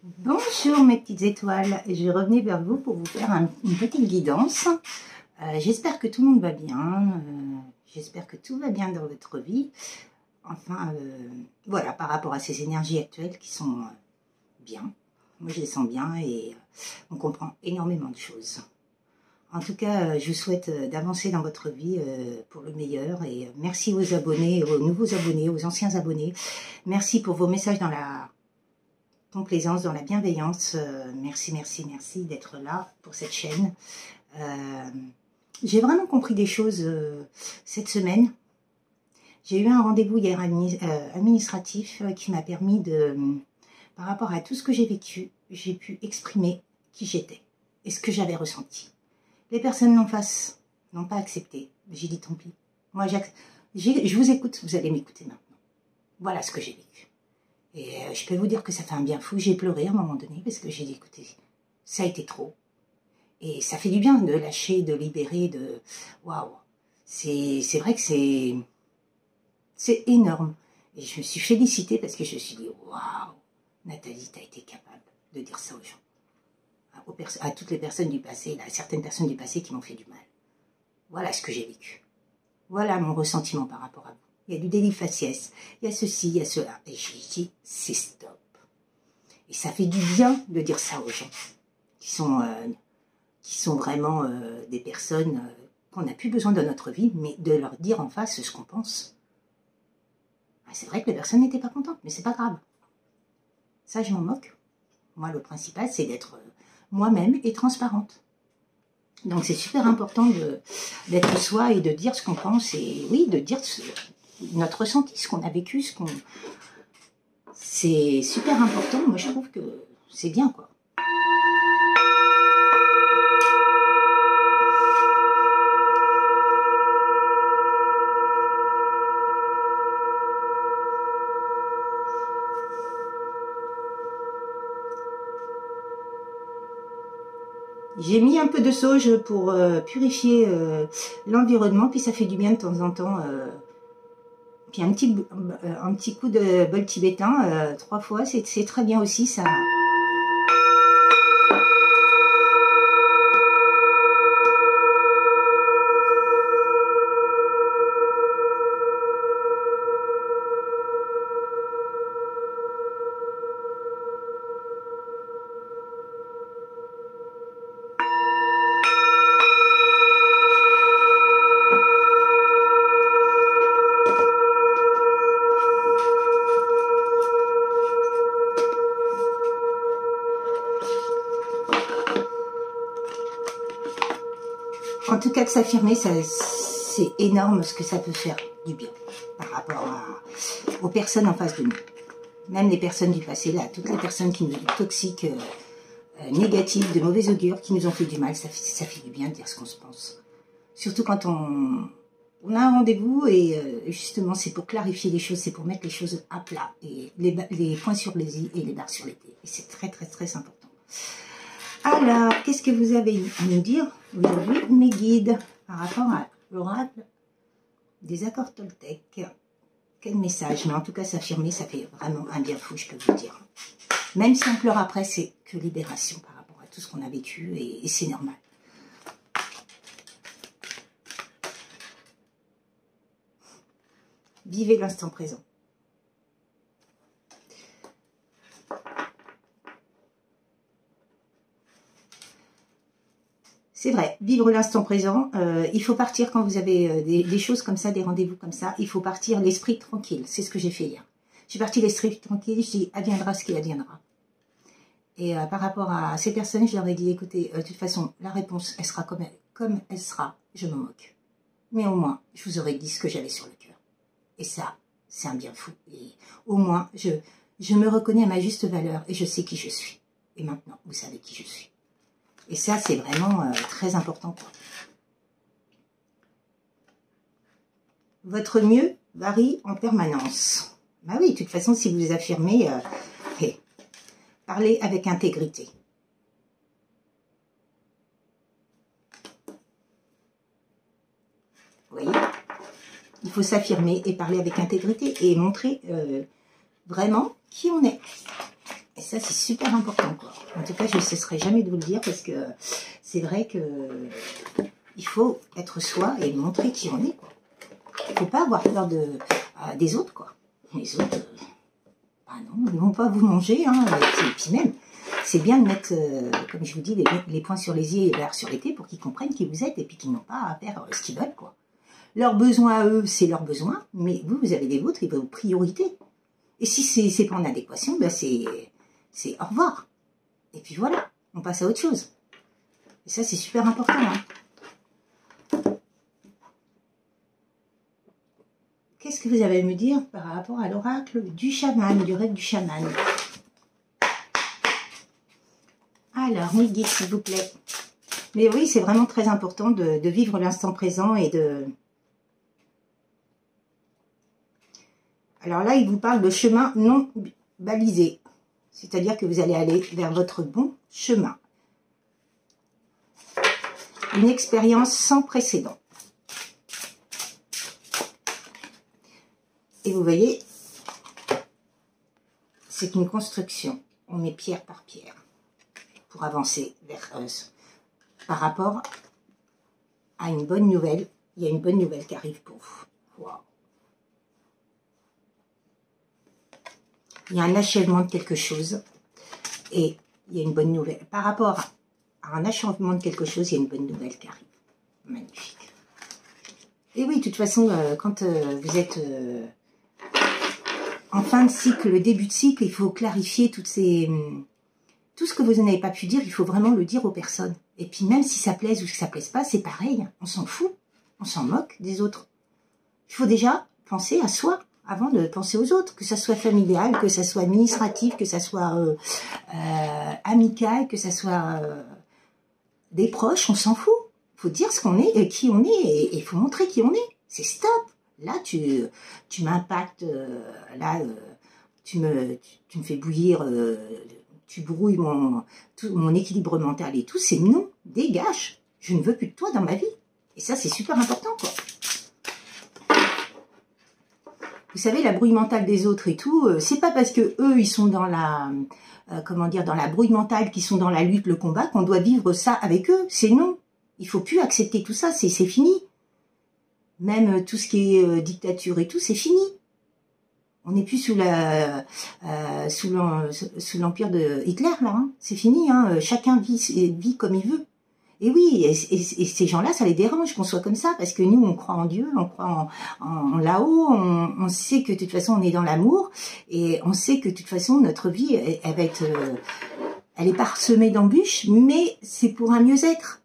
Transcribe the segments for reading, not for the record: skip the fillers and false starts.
Bonjour mes petites étoiles, je revenais vers vous pour vous faire une petite guidance. J'espère que tout le monde va bien, j'espère que tout va bien dans votre vie. Enfin, voilà, par rapport à ces énergies actuelles qui sont bien. Moi je les sens bien et on comprend énormément de choses. En tout cas, je vous souhaite d'avancer dans votre vie pour le meilleur et merci aux abonnés, aux nouveaux abonnés, aux anciens abonnés. Merci pour vos messages dans la complaisance, dans la bienveillance. Merci, merci, merci d'être là pour cette chaîne. J'ai vraiment compris des choses cette semaine. J'ai eu un rendez-vous hier administratif qui m'a permis de, par rapport à tout ce que j'ai vécu, j'ai pu exprimer qui j'étais et ce que j'avais ressenti. Les personnes en face n'ont pas accepté. J'ai dit tant pis. Moi, je vous écoute, vous allez m'écouter maintenant. Voilà ce que j'ai vécu. Et je peux vous dire que ça fait un bien fou. J'ai pleuré à un moment donné parce que j'ai dit, écoutez, ça a été trop. Et ça fait du bien de lâcher, de libérer, de... Waouh. C'est vrai que c'est énorme. Et je me suis félicitée parce que je me suis dit, waouh, Nathalie, tu as été capable de dire ça aux gens. À toutes les personnes du passé, à certaines personnes du passé qui m'ont fait du mal. Voilà ce que j'ai vécu. Voilà mon ressentiment par rapport à vous. Il y a du délit faciès, il y a ceci, il y a cela. Et j'ai dit, c'est stop. Et ça fait du bien de dire ça aux gens qui sont vraiment des personnes qu'on n'a plus besoin dans notre vie, mais de leur dire en face ce qu'on pense. C'est vrai que les personnes n'étaient pas contentes, mais c'est pas grave. Ça, je m'en moque. Moi, le principal, c'est d'être moi-même et transparente. Donc, c'est super important d'être soi et de dire ce qu'on pense et oui, de dire notre ressenti, ce qu'on a vécu, c'est super important. Moi, je trouve que c'est bien, quoi. J'ai mis un peu de sauge pour purifier l'environnement, puis ça fait du bien de temps en temps. Puis un petit coup de bol tibétain, 3 fois, c'est très bien aussi, ça. En tout cas, de s'affirmer, c'est énorme ce que ça peut faire du bien par rapport aux personnes en face de nous. Même les personnes du passé, là, toutes les personnes qui nous sont toxiques, négatives, de mauvais augure, qui nous ont fait du mal, ça fait du bien de dire ce qu'on se pense. Surtout quand on a un rendez-vous et justement, c'est pour clarifier les choses, c'est pour mettre les choses à plat. Et les points sur les i et les barres sur les t. Et c'est très, très, très important. Alors, qu'est-ce que vous avez à nous dire aujourd'hui, mes guides, par rapport à l'oracle des accords Toltec? Quel message? Mais en tout cas, s'affirmer, ça fait vraiment un bien fou, je peux vous dire. Même si on pleure après, c'est que libération par rapport à tout ce qu'on a vécu et c'est normal. Vivez l'instant présent. C'est vrai, vivre l'instant présent, il faut partir quand vous avez des choses comme ça, des rendez-vous comme ça, il faut partir l'esprit tranquille, c'est ce que j'ai fait hier. J'ai parti l'esprit tranquille, je dis adviendra ce qu'il adviendra. Et par rapport à ces personnes, je leur ai dit, écoutez, de toute façon, la réponse, elle sera comme elle sera, je me moque. Mais au moins, je vous aurais dit ce que j'avais sur le cœur. Et ça, c'est un bien fou. Et au moins, je me reconnais à ma juste valeur et je sais qui je suis. Et maintenant, vous savez qui je suis. Et ça, c'est vraiment très important, quoi. Votre mieux varie en permanence. Bah oui, de toute façon, si vous affirmez, parlez avec intégrité. Vous voyez? Il faut s'affirmer et parler avec intégrité et montrer vraiment qui on est. Et ça, c'est super important, quoi. En tout cas, je ne cesserai jamais de vous le dire parce que c'est vrai que il faut être soi et montrer qui on est, quoi. Il ne faut pas avoir peur des autres, quoi. Les autres, bah non, ils ne vont pas vous manger, hein. Et puis même, c'est bien de mettre, comme je vous dis, les points sur les i et les verres sur les t pour qu'ils comprennent qui vous êtes et puis qu'ils n'ont pas à faire ce qu'ils veulent, quoi. Leurs besoins à eux, c'est leurs besoins, mais vous, vous avez les vôtres et vos priorités. Et si c'est pas en adéquation, ben c'est au revoir. Et puis voilà, on passe à autre chose. Et ça, c'est super important, hein. Qu'est-ce que vous avez à me dire par rapport à l'oracle du chaman, du rêve du chaman? Alors, mes guides, s'il vous plaît. Mais oui, c'est vraiment très important de vivre l'instant présent et de... Alors là, il vous parle de chemin non balisé. C'est-à-dire que vous allez aller vers votre bon chemin. Une expérience sans précédent. Et vous voyez, c'est une construction. On met pierre par pierre pour avancer vers par rapport à une bonne nouvelle. Il y a une bonne nouvelle qui arrive pour vous. Wow. Il y a un achèvement de quelque chose et il y a une bonne nouvelle. Par rapport à un achèvement de quelque chose, il y a une bonne nouvelle qui arrive. Magnifique. Et oui, de toute façon, quand vous êtes en fin de cycle, le début de cycle, il faut clarifier tout ce que vous n'avez pas pu dire, il faut vraiment le dire aux personnes. Et puis même si ça plaise ou que ça plaise pas, c'est pareil, on s'en fout, on s'en moque des autres. Il faut déjà penser à soi avant de penser aux autres, que ça soit familial, que ça soit administratif, que ça soit amical, que ça soit des proches, on s'en fout. Il faut dire ce qu'on est, qui on est, et il faut montrer qui on est. C'est stop. Là, tu m'impactes, là, tu me fais bouillir, tu brouilles mon équilibre mental et tout. C'est non, dégage. Je ne veux plus de toi dans ma vie. Et ça, c'est super important, quoi. Vous savez, la brouille mentale des autres et tout, c'est pas parce que eux, ils sont dans la, comment dire, dans la brouille mentale, qu'ils sont dans la lutte, le combat, qu'on doit vivre ça avec eux. C'est non. Il faut plus accepter tout ça, c'est fini. Même tout ce qui est dictature et tout, c'est fini. On n'est plus sous l'empire de Hitler, là. Hein. C'est fini, hein. Chacun vit comme il veut. Et oui, et ces gens-là, ça les dérange qu'on soit comme ça, parce que nous, on croit en Dieu, on croit en là-haut, on sait que de toute façon, on est dans l'amour, et on sait que de toute façon, notre vie, elle va être, elle est parsemée d'embûches, mais c'est pour un mieux-être.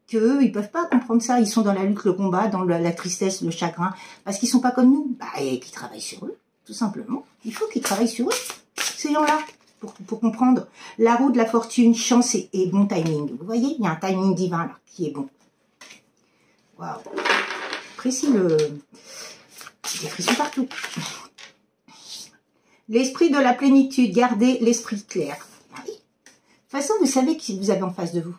Qu'eux, ils peuvent pas comprendre ça, ils sont dans la lutte, le combat, dans la tristesse, le chagrin, parce qu'ils sont pas comme nous, bah, et qu'ils travaillent sur eux, tout simplement. Il faut qu'ils travaillent sur eux, ces gens-là. Pour comprendre la roue de la fortune, chance et bon timing. Vous voyez, il y a un timing divin là qui est bon. Waouh. Précis des frissons partout. L'esprit de la plénitude, gardez l'esprit clair. Ah oui. De toute façon, vous savez qui vous avez en face de vous.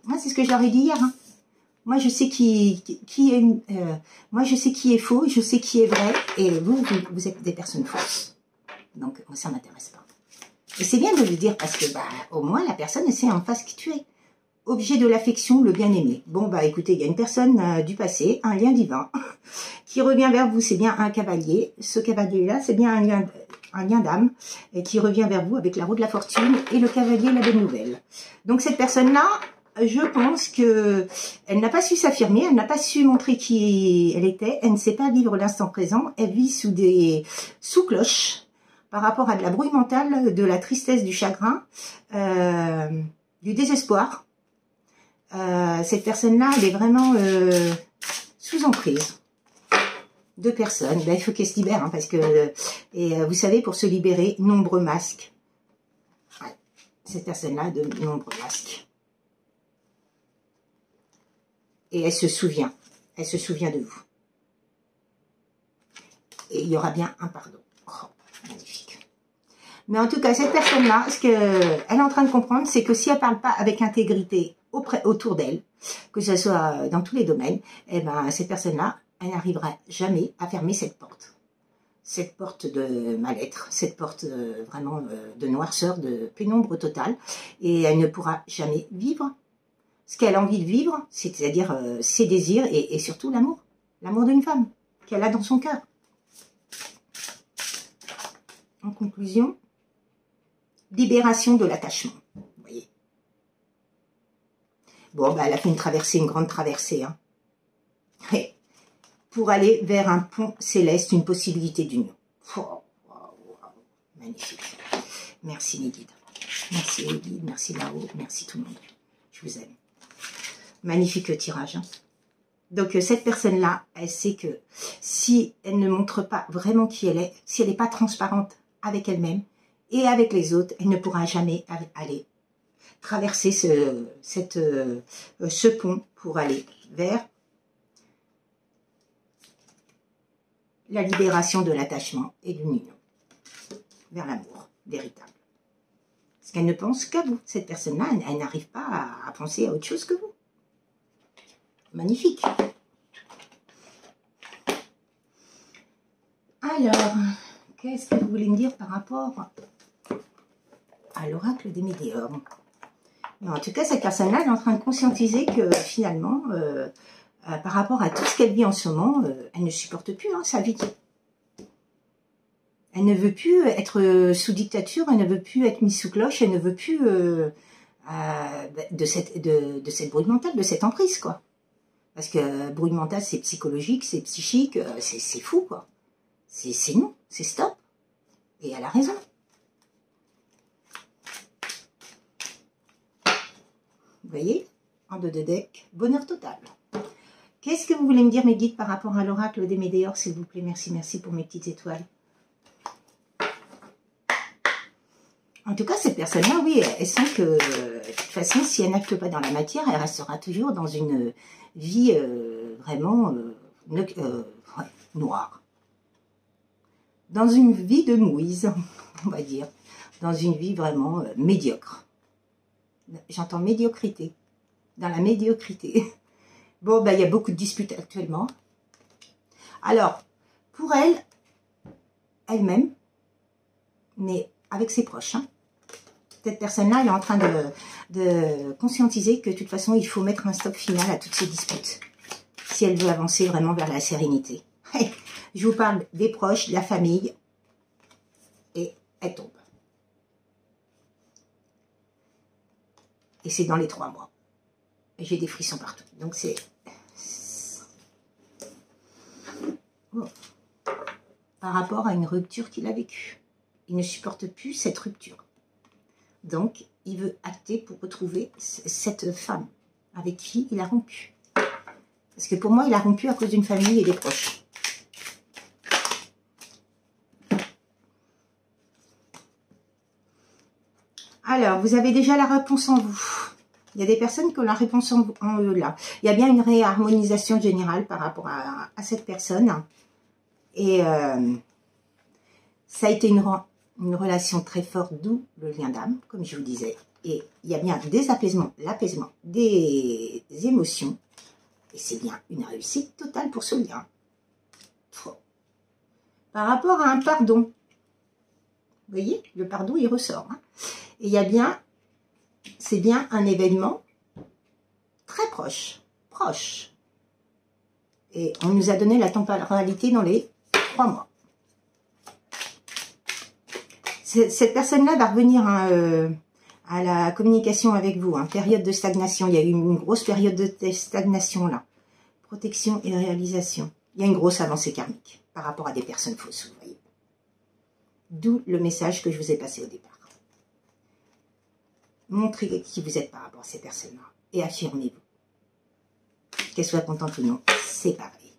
Moi, c'est ce que je leur ai dit hier. Hein. Moi, je sais moi, je sais qui est faux, je sais qui est vrai, et vous êtes des personnes fausses. Donc, moi, ça m'intéresse pas. Et c'est bien de le dire parce que, bah, au moins, la personne sait en face qui tu es. Objet de l'affection, le bien-aimé. Bon, bah, écoutez, il y a une personne du passé, un lien divin, qui revient vers vous, c'est bien un cavalier. Ce cavalier-là, c'est bien un lien d'âme, et qui revient vers vous avec la roue de la fortune et le cavalier, la bonne nouvelle. Donc, cette personne-là, je pense que elle n'a pas su s'affirmer, elle n'a pas su montrer qui elle était, elle ne sait pas vivre l'instant présent, elle vit sous cloche, par rapport à de la brouille mentale, de la tristesse, du chagrin, du désespoir. Cette personne-là, elle est vraiment sous emprise. Deux personnes, ben, il faut qu'elle se libère, hein, parce que, vous savez, pour se libérer, nombreux masques. Ouais. Cette personne-là a de nombreux masques. Et elle se souvient de vous. Et il y aura bien un pardon. Oh, magnifique. Mais en tout cas, cette personne-là, ce qu'elle est en train de comprendre, c'est que si elle ne parle pas avec intégrité autour d'elle, que ce soit dans tous les domaines, eh ben, cette personne-là, elle n'arrivera jamais à fermer cette porte. cette porte de mal-être, cette porte vraiment de noirceur, de pénombre totale, et elle ne pourra jamais vivre ce qu'elle a envie de vivre, c'est-à-dire ses désirs et surtout l'amour d'une femme qu'elle a dans son cœur. En conclusion, libération de l'attachement, vous voyez. Bon, bah, elle a fait une grande traversée, hein. Et pour aller vers un pont céleste, une possibilité d'union. Oh, wow, wow, magnifique. Merci mes guides. Merci les guides, merci là-haut, merci tout le monde. Je vous aime. Magnifique tirage. Hein. Donc cette personne-là, elle sait que si elle ne montre pas vraiment qui elle est, si elle n'est pas transparente avec elle-même et avec les autres, elle ne pourra jamais aller traverser ce pont pour aller vers la libération de l'attachement et de l'union, vers l'amour véritable. Parce qu'elle ne pense qu'à vous. Cette personne-là, elle n'arrive pas à penser à autre chose que vous. Magnifique. Alors, qu'est-ce que vous voulez me dire par rapport à l'oracle des médiums? En tout cas, cette personne-là est en train de conscientiser que finalement, par rapport à tout ce qu'elle vit en ce moment, elle ne supporte plus sa vie. Elle ne veut plus être sous dictature, elle ne veut plus être mise sous cloche, elle ne veut plus de cette bruit mentale, de cette emprise, quoi. Parce que bruit mental, c'est psychologique, c'est psychique, c'est fou, quoi. C'est non, c'est stop. Et elle a raison. Vous voyez, en deux de deck, bonheur total. Qu'est-ce que vous voulez me dire, mes guides, par rapport à l'oracle des Médéors, s'il vous plaît? Merci, merci pour mes petites étoiles. En tout cas, cette personne-là, oui, elle sent que, de toute façon, si elle n'acte pas dans la matière, elle restera toujours dans une vie vraiment noire. Dans une vie de mouise, on va dire. Dans une vie vraiment médiocre. J'entends médiocrité. Dans la médiocrité. Bon, ben, il y a beaucoup de disputes actuellement. Alors, pour elle, elle-même, mais avec ses proches, hein, cette personne-là, elle est en train de conscientiser que de toute façon, il faut mettre un stop final à toutes ces disputes. Si elle veut avancer vraiment vers la sérénité. Je vous parle des proches, de la famille. Et elle tombe. Et c'est dans les 3 mois. J'ai des frissons partout. Donc c'est... Oh. Par rapport à une rupture qu'il a vécue. Il ne supporte plus cette rupture. Donc, il veut acter pour retrouver cette femme avec qui il a rompu. Parce que pour moi, il a rompu à cause d'une famille et des proches. Alors, vous avez déjà la réponse en vous. Il y a des personnes qui ont la réponse en eux là. Il y a bien une réharmonisation générale par rapport à cette personne. Et ça a été une relation très forte, d'où le lien d'âme, comme je vous disais. Et il y a bien des apaisements, l'apaisement des émotions. Et c'est bien une réussite totale pour ce lien. Par rapport à un pardon. Vous voyez, le pardon, il ressort. Hein. Et il y a bien, c'est bien un événement très proche. Et on nous a donné la temporalité dans les 3 mois. Cette personne-là va revenir à la communication avec vous. Hein, période de stagnation. Il y a eu une grosse période de stagnation là. Protection et réalisation. Il y a une grosse avancée karmique par rapport à des personnes fausses, vous voyez. D'où le message que je vous ai passé au départ. Montrez qui vous êtes par rapport à ces personnes-là. Et affirmez-vous. Qu'elles soient contentes ou non, c'est pareil.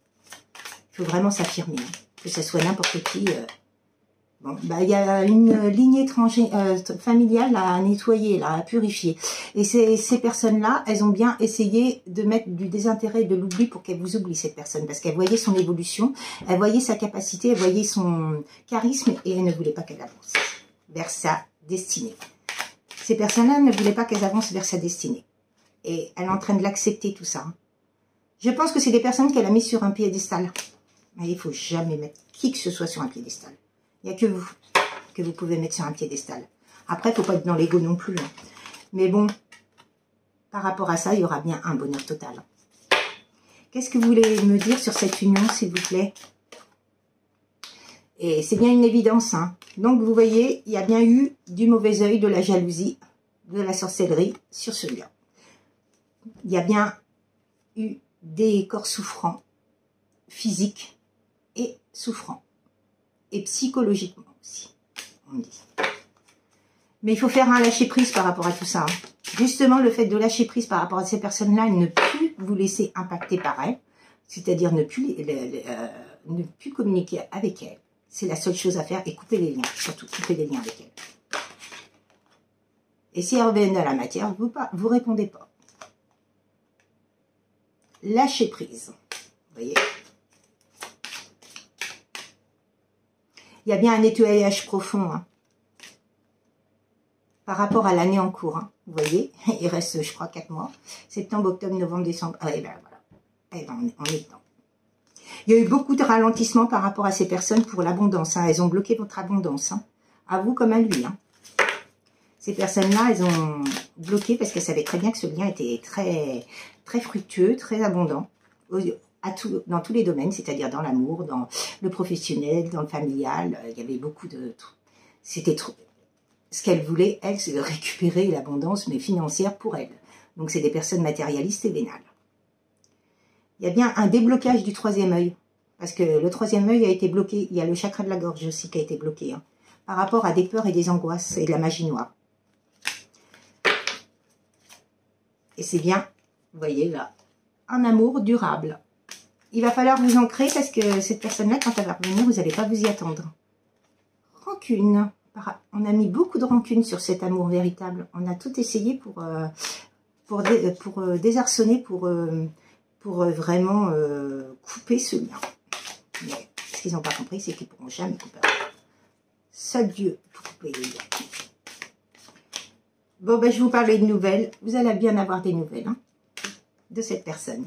Il faut vraiment s'affirmer. Hein, que ce soit n'importe qui. Bon, bah, il y a une lignée familiale à nettoyer, là, à purifier. Et ces personnes-là, elles ont bien essayé de mettre du désintérêt et de l'oubli pour qu'elles vous oublient, cette personne. Parce qu'elles voyaient son évolution, elles voyaient sa capacité, elles voyaient son charisme et elles ne voulaient pas qu'elle avance vers sa destinée. Ces personnes-là ne voulaient pas qu'elles avancent vers sa destinée. Et elle est en train de l'accepter, tout ça. Je pense que c'est des personnes qu'elle a mis sur un piédestal. Mais il ne faut jamais mettre qui que ce soit sur un piédestal. Il n'y a que vous pouvez mettre sur un piédestal. Après, il ne faut pas être dans l'ego non plus. Hein. Mais bon, par rapport à ça, il y aura bien un bonheur total. Qu'est-ce que vous voulez me dire sur cette union, s'il vous plaît? Et c'est bien une évidence. Hein. Donc, vous voyez, il y a bien eu du mauvais œil, de la jalousie, de la sorcellerie sur ce lien. Il y a bien eu des corps souffrants, physiques et souffrants. Et psychologiquement aussi, on me dit. Mais il faut faire un lâcher-prise par rapport à tout ça. Hein. Justement, le fait de lâcher prise par rapport à ces personnes-là, ne plus vous laisser impacter par elles, c'est-à-dire ne plus communiquer avec elles. C'est la seule chose à faire, et couper les liens, surtout couper les liens avec elles. Et si elles reviennent à la matière, vous répondez pas. Lâchez prise. Vous voyez? Il y a bien un nettoyage profond, hein, par rapport à l'année en cours. Hein, vous voyez, il reste, je crois, 4 mois. Septembre, octobre, novembre, décembre. Ah, et ben voilà. Et ben, on est dedans. Il y a eu beaucoup de ralentissement par rapport à ces personnes pour l'abondance. Hein. Elles ont bloqué votre abondance. Hein. À vous comme à lui. Hein. Ces personnes-là, elles ont bloqué parce qu'elles savaient très bien que ce lien était très, très fructueux, très abondant. Dans tous les domaines, c'est-à-dire dans l'amour, dans le professionnel, dans le familial. Il y avait beaucoup de... C'était trop... Ce qu'elle voulait, elle, c'est de récupérer l'abondance, mais financière pour elle. Donc, c'est des personnes matérialistes et vénales. Il y a bien un déblocage du troisième œil. Parce que le troisième œil a été bloqué. Il y a le chakra de la gorge aussi qui a été bloqué. Hein, par rapport à des peurs et des angoisses et de la magie noire. Et c'est bien, vous voyez là, un amour durable. Il va falloir vous ancrer parce que cette personne-là, quand elle va revenir, vous n'allez pas vous y attendre. Rancune. On a mis beaucoup de rancune sur cet amour véritable. On a tout essayé pour désarçonner, pour vraiment couper ce lien. Mais ce qu'ils n'ont pas compris, c'est qu'ils ne pourront jamais couper. Seul Dieu pour couper les liens. Bon, ben, je vous parlais de nouvelles. Vous allez bien avoir des nouvelles hein, de cette personne.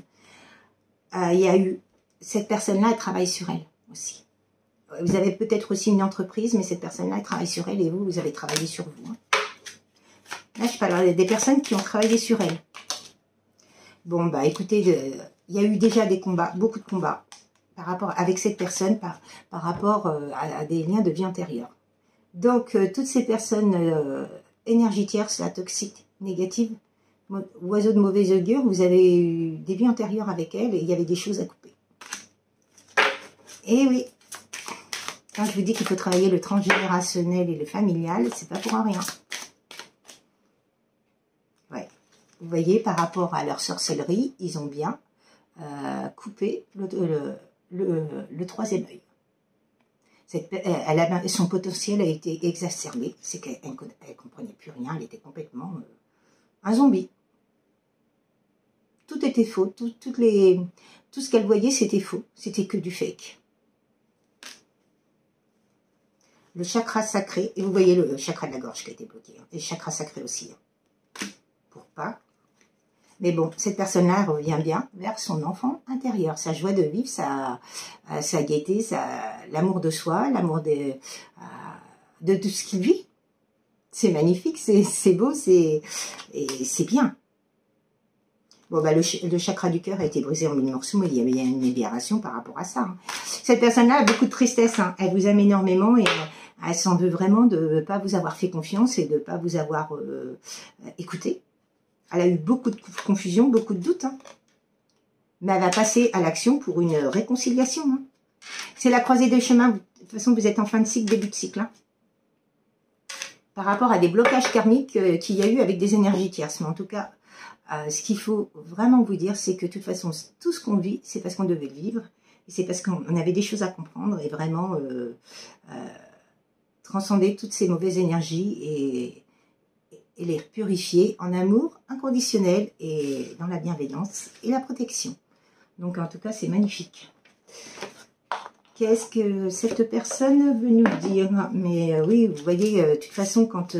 Il y a eu... Cette personne-là, elle travaille sur elle aussi. Vous avez peut-être aussi une entreprise, mais cette personne-là, elle travaille sur elle et vous avez travaillé sur vous. Hein. Là, je parle des personnes qui ont travaillé sur elle. Bon, bah écoutez, il y a eu déjà des combats, beaucoup de combats, par rapport avec cette personne, par rapport à des liens de vie antérieure. Donc, toutes ces personnes énergétières, la toxique, négative, oiseaux de mauvaise augure, vous avez eu des vies antérieures avec elle et il y avait des choses à couper. Et oui. Quand je vous dis qu'il faut travailler le transgénérationnel et le familial, c'est pas pour rien. Ouais. Vous voyez, par rapport à leur sorcellerie, ils ont bien coupé le troisième œil. Son potentiel a été exacerbé. C'est qu'elle ne comprenait plus rien. Elle était complètement un zombie. Tout était faux. Tout ce qu'elle voyait, c'était faux. C'était que du fake. Le chakra sacré, et vous voyez le chakra de la gorge qui a été bloqué, hein, et le chakra sacré aussi, hein, pour pas. Mais bon, cette personne-là revient bien vers son enfant intérieur, sa joie de vivre, sa gaieté, l'amour de soi, l'amour de tout ce qu'il vit. C'est magnifique, c'est beau, c'est bien. Bon, bah, le chakra du cœur a été brisé en 1000 morceaux, mais il y avait une libération par rapport à ça. Hein. Cette personne-là a beaucoup de tristesse, hein. Elle vous aime énormément et elle s'en veut vraiment de ne pas vous avoir fait confiance et de ne pas vous avoir écouté. Elle a eu beaucoup de confusion, beaucoup de doutes. Hein. Mais elle va passer à l'action pour une réconciliation. Hein. C'est la croisée des chemins. De toute façon, vous êtes en fin de cycle, début de cycle. Hein. Par rapport à des blocages karmiques qu'il y a eu avec des énergies tierces. Mais en tout cas, ce qu'il faut vraiment vous dire, c'est que de toute façon, tout ce qu'on vit, c'est parce qu'on devait le vivre. Et c'est parce qu'on avait des choses à comprendre et vraiment transcender toutes ces mauvaises énergies et les purifier en amour inconditionnel et dans la bienveillance et la protection. Donc en tout cas, c'est magnifique. Qu'est-ce que cette personne veut nous dire? Mais oui, vous voyez, de toute façon, quand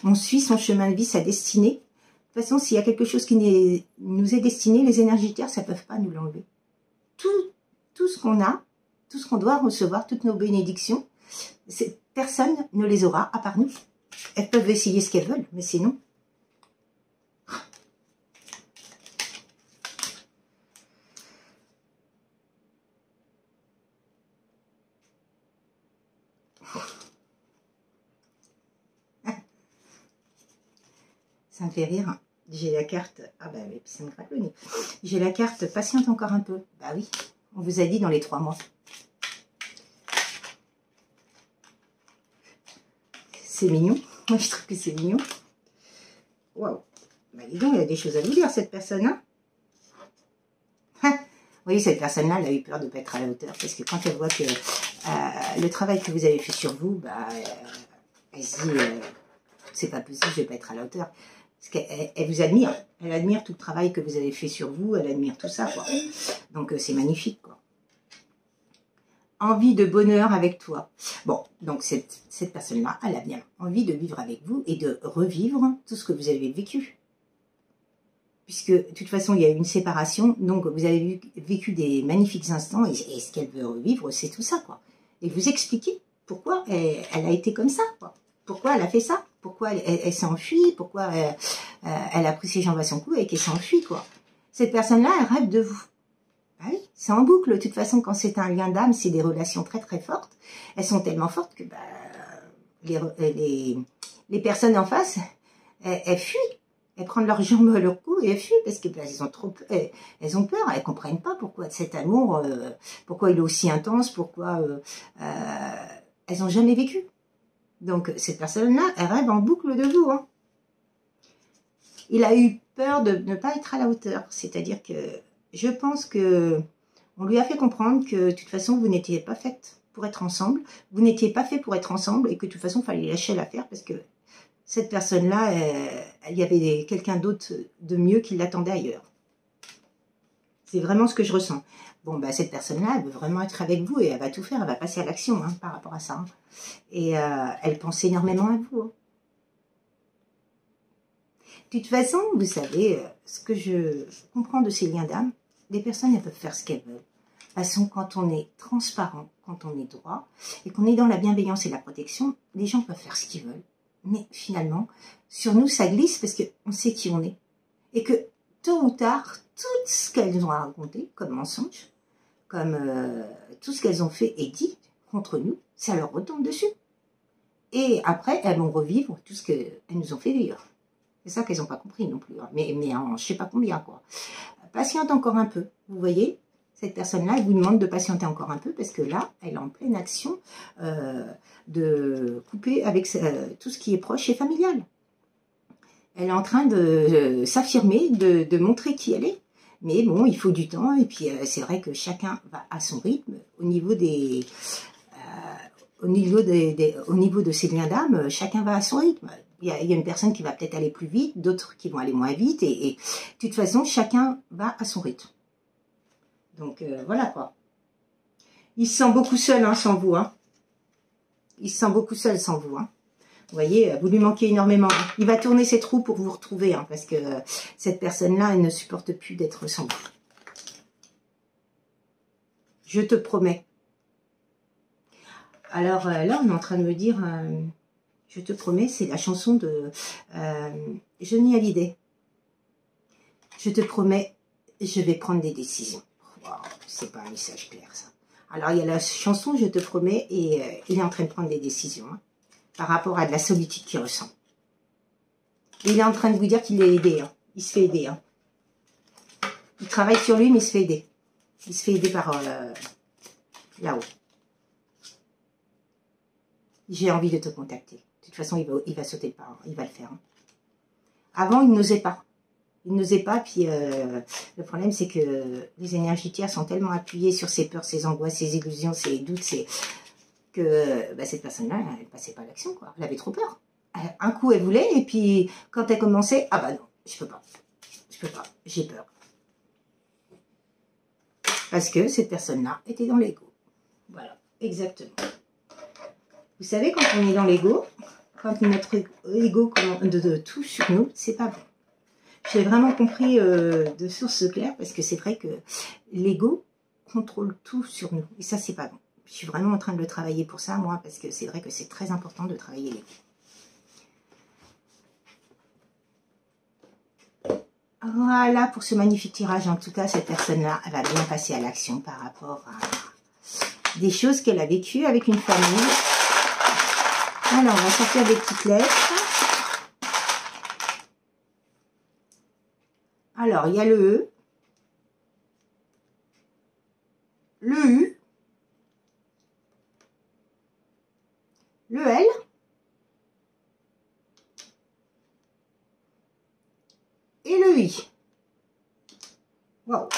on suit son chemin de vie, sa destinée, de toute façon, s'il y a quelque chose qui nous est destiné, les énergies terres, ça ne peuvent pas nous l'enlever. Tout ce qu'on a, tout ce qu'on doit recevoir, toutes nos bénédictions, personne ne les aura à part nous. Elles peuvent essayer ce qu'elles veulent, mais sinon... Ça me fait rire. J'ai la carte... Ah bah oui, ça me gratte le nez. J'ai la carte « Patiente encore un peu ». Bah oui, on vous a dit dans les 3 mois. C'est mignon. Moi, je trouve que c'est mignon. Waouh. Bah dis donc, il y a des choses à vous dire, cette personne-là. Hein. Vous voyez, cette personne-là, elle a eu peur de ne pas être à la hauteur. Parce que quand elle voit que le travail que vous avez fait sur vous, bah, elle se dit, c'est pas possible, je ne vais pas être à la hauteur. Parce qu'elle vous admire. Elle admire tout le travail que vous avez fait sur vous. Elle admire tout ça, quoi. Donc, c'est magnifique, quoi. Envie de bonheur avec toi. Bon, donc cette personne-là, elle a bien envie de vivre avec vous et de revivre tout ce que vous avez vécu. Puisque, de toute façon, il y a eu une séparation, donc vous avez vécu des magnifiques instants, et ce qu'elle veut revivre, c'est tout ça, quoi. Et vous expliquer pourquoi elle a été comme ça, quoi. Pourquoi elle a fait ça, pourquoi elle s'est enfuie, pourquoi elle a pris ses jambes à son cou et qu'elle s'est enfuie, quoi. Cette personne-là, elle rêve de vous. Ah oui, c'est en boucle. De toute façon, quand c'est un lien d'âme, c'est des relations très très fortes. Elles sont tellement fortes que bah, les personnes en face, elles fuient. Elles prennent leurs jambes à leur cou et elles fuient parce que bah, elles ont peur. Elles ne comprennent pas pourquoi cet amour, pourquoi il est aussi intense, pourquoi elles n'ont jamais vécu. Donc cette personne-là, elle rêve en boucle de vous. Hein. Il a eu peur de ne pas être à la hauteur. C'est-à-dire que je pense que on lui a fait comprendre que de toute façon, vous n'étiez pas faite pour être ensemble. Vous n'étiez pas fait pour être ensemble et que de toute façon, il fallait lâcher l'affaire parce que cette personne-là, il y avait quelqu'un d'autre de mieux qui l'attendait ailleurs. C'est vraiment ce que je ressens. Bon, bah, cette personne-là, elle veut vraiment être avec vous et elle va tout faire. Elle va passer à l'action hein, par rapport à ça. Hein. Et elle pense énormément à vous. Hein. De toute façon, vous savez, ce que je comprends de ces liens d'âme, les personnes, elles peuvent faire ce qu'elles veulent. De toute façon, quand on est transparent, quand on est droit, et qu'on est dans la bienveillance et la protection, les gens peuvent faire ce qu'ils veulent. Mais finalement, sur nous, ça glisse parce qu'on sait qui on est. Et que, tôt ou tard, tout ce qu'elles ont raconté, comme mensonge, comme tout ce qu'elles ont fait et dit contre nous, ça leur retombe dessus. Et après, elles vont revivre tout ce qu'elles nous ont fait vivre. C'est ça qu'elles n'ont pas compris non plus. Hein. Mais en je sais pas combien, quoi. Patiente encore un peu. Vous voyez, cette personne-là, elle vous demande de patienter encore un peu parce que là, elle est en pleine action de couper avec tout ce qui est proche et familial. Elle est en train de s'affirmer, de montrer qui elle est. Mais bon, il faut du temps. Et puis, c'est vrai que chacun va à son rythme au niveau des... au niveau de ses liens d'âme, chacun va à son rythme. Il y a une personne qui va peut-être aller plus vite, d'autres qui vont aller moins vite. Et de toute façon, chacun va à son rythme. Donc, voilà quoi. Il se sent beaucoup seul hein, sans vous. Hein. Il se sent beaucoup seul sans vous. Hein. Vous voyez, vous lui manquez énormément. Il va tourner ses trous pour vous retrouver. Hein, parce que cette personne-là, elle ne supporte plus d'être sans vous. Je te promets. Alors là, on est en train de me dire... je te promets, c'est la chanson de Johnny Hallyday. Je te promets, je vais prendre des décisions. Wow, c'est pas un message clair, ça. Alors, il y a la chanson, je te promets, et il est en train de prendre des décisions hein, par rapport à de la solitude qu'il ressent. Et il est en train de vous dire qu'il est aidé. Hein. Il se fait aider. Hein. Il travaille sur lui, mais il se fait aider. Il se fait aider par là-haut. J'ai envie de te contacter. De toute façon, il va sauter le pas. Hein. Il va le faire. Hein. Avant, il n'osait pas. Il n'osait pas, puis le problème, c'est que les énergies tiers sont tellement appuyées sur ses peurs, ses angoisses, ses illusions, ses doutes, que bah, cette personne-là, elle ne passait pas à l'action, quoi. Elle avait trop peur. Un coup, elle voulait, et puis quand elle commençait, ah bah non, je peux pas, j'ai peur. Parce que cette personne-là était dans l'ego. Voilà, exactement. Vous savez, quand on est dans l'ego, quand notre ego commande tout sur nous, c'est pas bon. J'ai vraiment compris de source claire, parce que c'est vrai que l'ego contrôle tout sur nous. Et ça, c'est pas bon. Je suis vraiment en train de le travailler pour ça, moi, parce que c'est vrai que c'est très important de travailler l'ego. Voilà pour ce magnifique tirage. En tout cas, cette personne-là, elle va bien passer à l'action par rapport à des choses qu'elle a vécues avec une famille. Alors, on va sortir des petites lettres. Alors, il y a le E, le U, le L, et le I. Wow.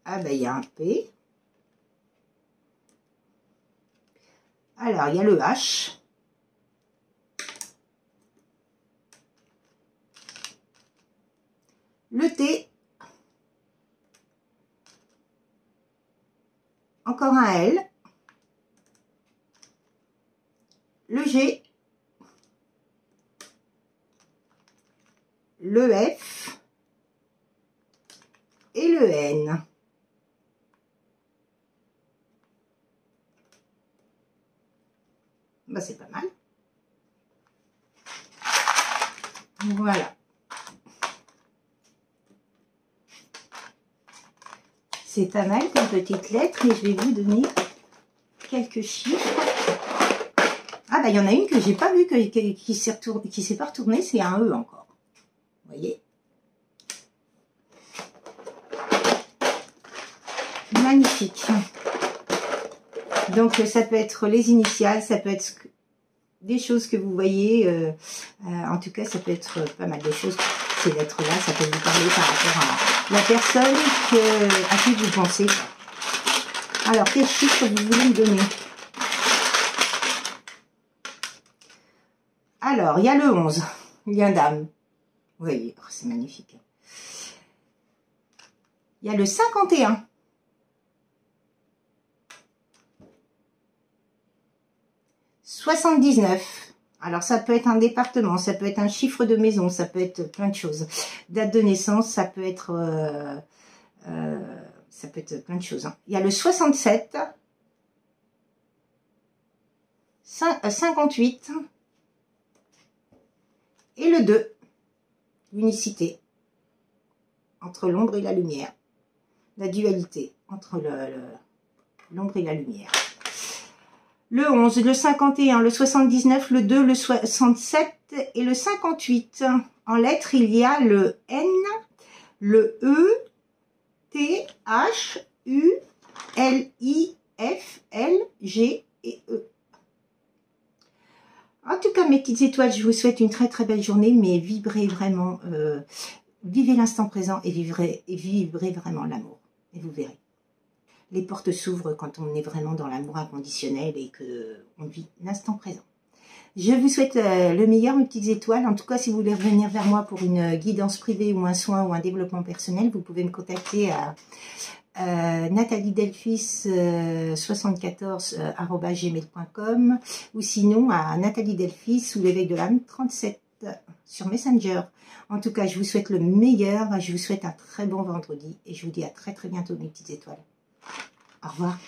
Ah ben, il y a un P. Alors, il y a le H. Le T. Encore un L. Le G. Le F. Et le N. Bah, c'est pas mal. Voilà. C'est pas mal comme petite lettre et je vais vous donner quelques chiffres. Ah bah il y en a une que j'ai pas vue qui s'est pas retournée, c'est un E encore. Vous voyez? Magnifique. Donc ça peut être les initiales, ça peut être des choses que vous voyez. En tout cas, ça peut être pas mal de choses. Ces lettres-là, ça peut vous parler par rapport à la personne à qui vous pensez. Alors, quel chiffre vous voulez me donner? Alors, il y a le 11. Il y a une dame. Vous voyez, oh, c'est magnifique. Il y a le 51. « 79. Alors, ça peut être un département, ça peut être un chiffre de maison, ça peut être plein de choses. Date de naissance, ça peut être plein de choses. Hein. Il y a le 67, 58 et le 2, l'unicité entre l'ombre et la lumière, la dualité entre l'ombre et la lumière. Le 11, le 51, le 79, le 2, le 67 et le 58. En lettres, il y a le N, le E, T, H, U, L, I, F, L, G et E. En tout cas, mes petites étoiles, je vous souhaite une très très belle journée, mais vibrez vraiment, vivez l'instant présent et vivrez vraiment l'amour. Et vous verrez. Les portes s'ouvrent quand on est vraiment dans l'amour inconditionnel et qu'on vit l'instant présent. Je vous souhaite le meilleur, mes petites étoiles. En tout cas, si vous voulez revenir vers moi pour une guidance privée ou un soin ou un développement personnel, vous pouvez me contacter à nathaliedelphis74@gmail.com ou sinon à nathaliedelphis ou l'éveil de l'âme 37 sur Messenger. En tout cas, je vous souhaite le meilleur. Je vous souhaite un très bon vendredi et je vous dis à très très bientôt, mes petites étoiles. Au revoir.